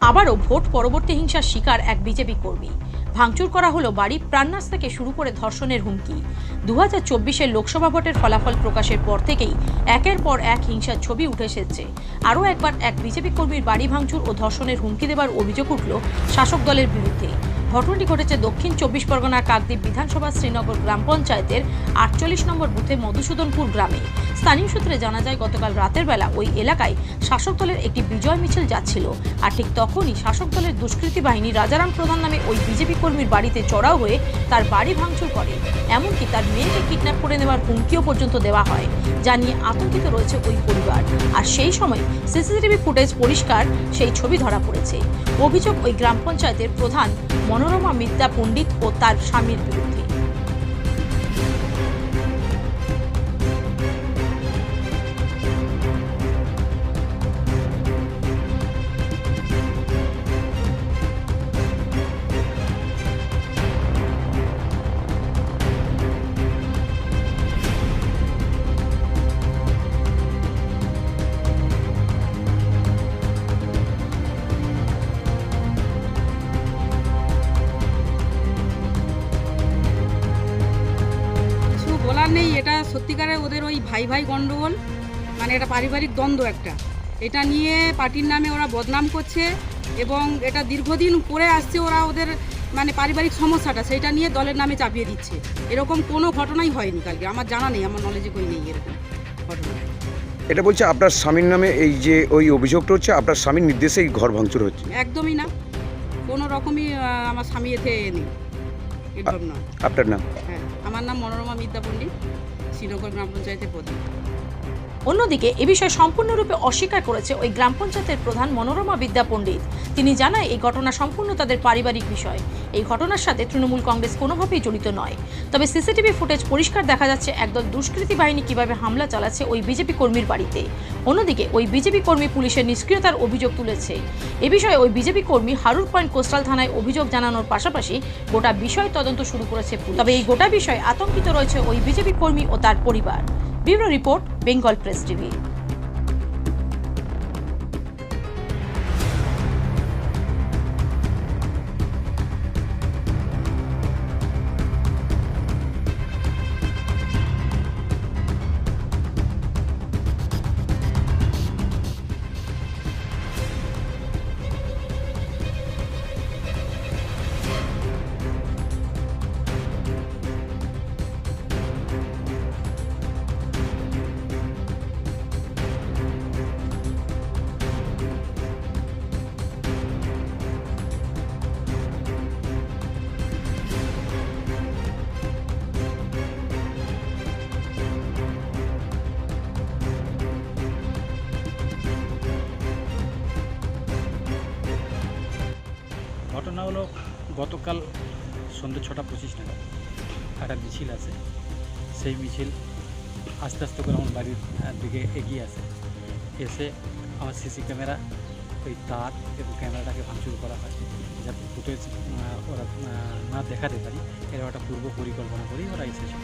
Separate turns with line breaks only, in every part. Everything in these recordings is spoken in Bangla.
আবারও ভোট পরবর্তী হিংসার শিকার এক বিজেপি কর্মী। ভাঙচুর করা হলো বাড়ি, প্রাণনাশ থেকে শুরু করে ধর্ষণের হুমকি। 2024-এর লোকসভা ভোটের ফলাফল প্রকাশের পর থেকেই একের পর এক হিংসার ছবি উঠে এসেছে। আরও একবার এক বিজেপি কর্মীর বাড়ি ভাঙচুর ও ধর্ষণের হুমকি দেওয়ার অভিযোগ উঠল শাসক দলের বিরুদ্ধে। ঘটনাটি ঘটেছে দক্ষিণ 24 পরগনার কাকদ্বীপ বিধানসভা শ্রীনগর গ্রাম পঞ্চায়েতের 48 নম্বর বুথে মধুসূদনপুর গ্রামে। স্থানীয় সূত্রে জানা যায়, গতকাল রাতের বেলা ওই এলাকায় শাসক দলের একটি বিজয় মিছিল যাচ্ছিল, আর ঠিক তখনই শাসক দলের দুষ্কৃতী বাহিনী রাজারাম প্রধান নামে ওই বিজেপি কর্মীর বাড়িতে চড়াও হয়ে তার বাড়ি ভাঙচুর করে। এমনকি তার মেয়েকে কিডন্যাপ করে নেওয়ার হুমকিও পর্যন্ত দেওয়া হয়, যা নিয়ে আতঙ্কিত রয়েছে ওই পরিবার। আর সেই সময় সিসিটিভি ফুটেজ পরিষ্কার সেই ছবি ধরা পড়েছে। অভিযোগ ওই গ্রাম পঞ্চায়েতের প্রধান মনোরমা মিত্রা পণ্ডিত ও তার স্বামীর বিরুদ্ধে।
বলার নেই, এটা সত্যিকারের ওদের ওই ভাই ভাই গন্ডগোল, মানে এটা পারিবারিক দ্বন্দ্ব একটা। এটা নিয়ে পার্টির নামে ওরা বদনাম করছে এবং এটা দীর্ঘদিন করে আসছে। ওরা ওদের মানে পারিবারিক সমস্যাটা সেইটা নিয়ে দলের নামে চাপিয়ে দিচ্ছে। এরকম কোনো ঘটনাই হয়নি কালকে, আমার জানা নেই, আমার নলেজে কই নেই এরকম ঘটনা।
এটা বলছে আপনার স্বামীর নামে, এই যে ওই অভিযোগটা হচ্ছে আপনার স্বামীর নির্দেশে এই ঘর ভাঙচুর হচ্ছে?
একদমই না, কোনো রকমই আমার স্বামী এতে নেই, এরকম না।
আপনার নাম?
হ্যাঁ, আমার নাম মনোরমা মিত্রা পণ্ডিত, শ্রীনগর গ্রাম পঞ্চায়েতের প্রধান।
অন্যদিকে এ বিষয়ে সম্পূর্ণরূপে অস্বীকার করেছে ওই গ্রাম পঞ্চায়েতের প্রধান মনোরমা বিদ্যা পণ্ডিত। তিনি জানায়, এই ঘটনা সম্পূর্ণ তাদের পারিবারিক বিষয়। এই ঘটনার সাথে তৃণমূল কংগ্রেস কোনোভাবেই জড়িত নয়। তবে সিসিটিভি ফুটেজ পরিষ্কার দেখা যাচ্ছে একদল দুষ্কৃতী বাহিনী কিভাবে হামলা চালাচ্ছে ওই বিজেপি কর্মীর বাড়িতে। অন্যদিকে ওই বিজেপি কর্মী পুলিশের নিষ্ক্রিয়তার অভিযোগ তুলেছে। এ বিষয়ে ওই বিজেপি কর্মী হারুর পয়েন্ট কোস্টাল থানায় অভিযোগ জানানোর পাশাপাশি গোটা বিষয় তদন্ত শুরু করেছে পুলিশ। তবে এই গোটা বিষয়ে আতঙ্কিত রয়েছে ওই বিজেপি কর্মী ও তার পরিবার। Bureau report, Bengal press TV.
ঘটনা হলো, গতকাল সন্ধ্যে 6:25 নাগাদ একটা মিছিল আছে। সেই মিছিল আস্তে আস্তে করে আমার বাড়ির দিকে এগিয়ে আসে। এসে আমার সিসি ক্যামেরা, ওই তার এবং ক্যামেরাটাকে ভাঙচুর করা হয়, যাতে ফুটেজ ওরা না দেখাতে পারি। এর একটা পূর্ব পরিকল্পনা করেই ওরা এসেছে।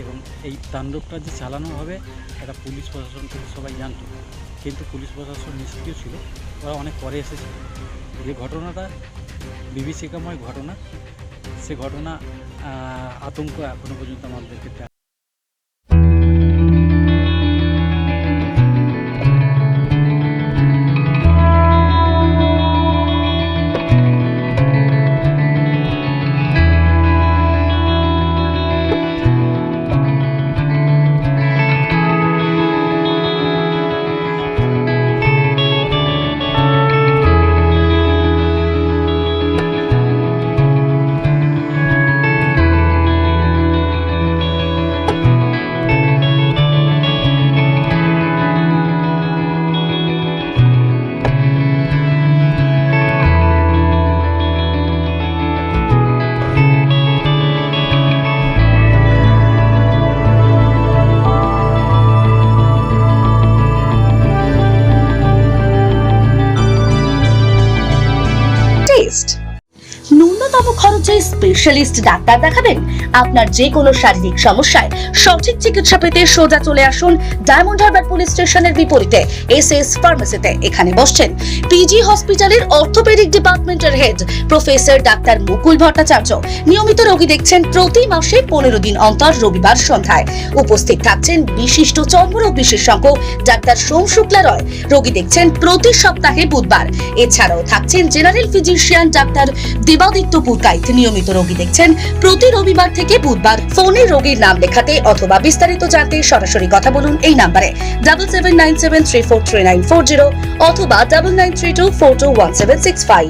এবং এই তাণ্ডবটা যে চালানো হবে এটা পুলিশ প্রশাসন থেকে সবাই জানত, কিন্তু পুলিশ প্রশাসন নিষ্ক্রিয় ছিল। ওরা অনেক পরে এসেছে। যে ঘটনাটা বিভীষিকাময় ঘটনা, সে ঘটনা আতঙ্ক এখনো পর্যন্ত আমাদের ক্ষেত্রে।
খরচে স্পেশালিস্ট ডাক্তার দেখাবেন? আপনার যে কোনো শারীরিক সমস্যায় সঠিক চিকিৎসা পেতে সোজা চলে আসুন ডায়মন্ড হারবার পুলিশ স্টেশনের বিপরীতে এসএস ফার্মেসিতে। এখানে বসছেন পিজি হসপিটালের অর্থোপেডিক ডিপার্টমেন্টের হেড প্রফেসর ডাক্তার মুকুল ভট্টাচার্য। নিয়মিত রোগী দেখছেন প্রতি মাসে 15 দিন অন্তর রবিবার সন্ধ্যায়। উপস্থিত থাকছেন বিশিষ্ট চর্মরোগ বিশেষজ্ঞ ডাক্তার সোম শুক্লা রয়। রোগী দেখছেন প্রতি সপ্তাহে বুধবার। এছাড়াও থাকছেন general physician doctor Debaditya Purkait. নিয়মিত রোগী দেখছেন প্রতি রবিবার থেকে বুধবার। ফোনে রোগীর নাম লেখাতে অথবা বিস্তারিত জানতে সরাসরি কথা বলুন এই নাম্বারে 7797343940 অথবা 9932421765।